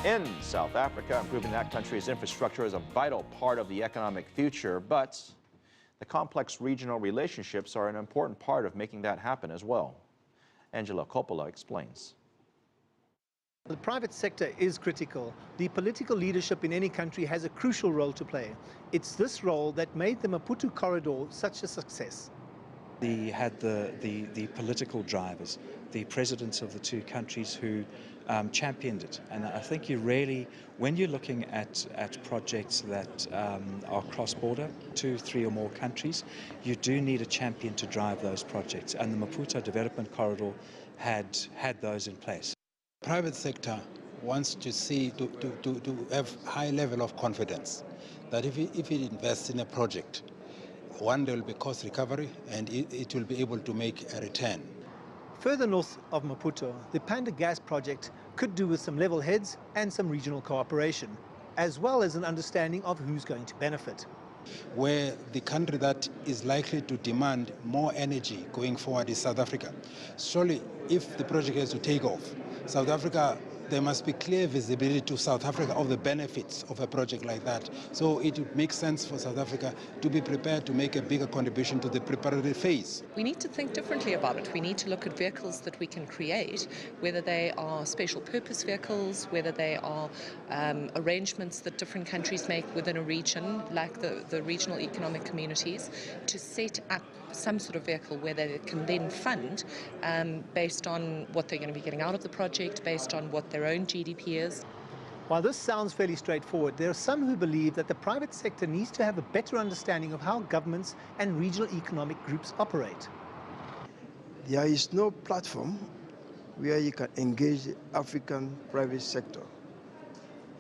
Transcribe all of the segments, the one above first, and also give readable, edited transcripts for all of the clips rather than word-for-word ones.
In South Africa, improving that country's infrastructure is a vital part of the economic future, but the complex regional relationships are an important part of making that happen as well. Angelo Coppola explains. The private sector is critical. The political leadership in any country has a crucial role to play. It's this role that made the Maputo corridor such a success. He had the political drivers, the presidents of the two countries who championed it. And I think you really, when you're looking at projects that are cross-border, 2, 3 or more countries, you do need a champion to drive those projects. And the Maputo Development Corridor had those in place. Private sector wants to see, to have high level of confidence that if it invests in a project, one, there will be cost recovery and it will be able to make a return. Further north of Maputo, the Panda gas project could do with some level heads and some regional cooperation, as well as an understanding of who's going to benefit. Where the country that is likely to demand more energy going forward is South Africa. Surely, if the project has to take off, South Africa, there must be clear visibility to South Africa of the benefits of a project like that. So it would make sense for South Africa to be prepared to make a bigger contribution to the preparatory phase. We need to think differently about it. We need to look at vehicles that we can create, whether they are special purpose vehicles, whether they are arrangements that different countries make within a region, like the regional economic communities, to set up some sort of vehicle where they can then fund based on what they're going to be getting out of the project, based on what their own GDP is. While this sounds fairly straightforward, there are some who believe that the private sector needs to have a better understanding of how governments and regional economic groups operate. There is no platform where you can engage the African private sector.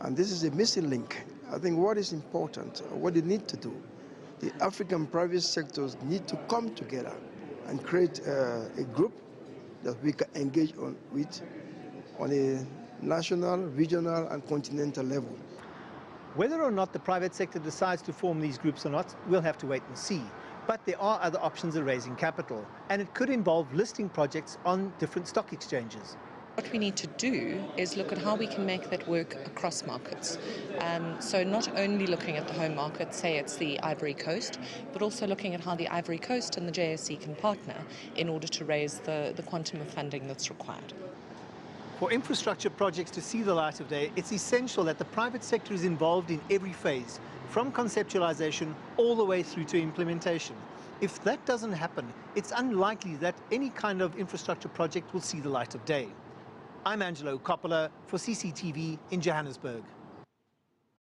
And this is a missing link. I think what is important, what they need to do, the African private sectors need to come together and create a group that we can engage with on a national, regional and continental level. Whether or not the private sector decides to form these groups or not, we'll have to wait and see. But there are other options of raising capital, and it could involve listing projects on different stock exchanges. What we need to do is look at how we can make that work across markets. So not only looking at the home market, say it's the Ivory Coast, but also looking at how the Ivory Coast and the JSE can partner in order to raise the quantum of funding that's required. For infrastructure projects to see the light of day, it's essential that the private sector is involved in every phase, from conceptualization all the way through to implementation. If that doesn't happen, it's unlikely that any kind of infrastructure project will see the light of day. I'm Angelo Coppola for CCTV in Johannesburg.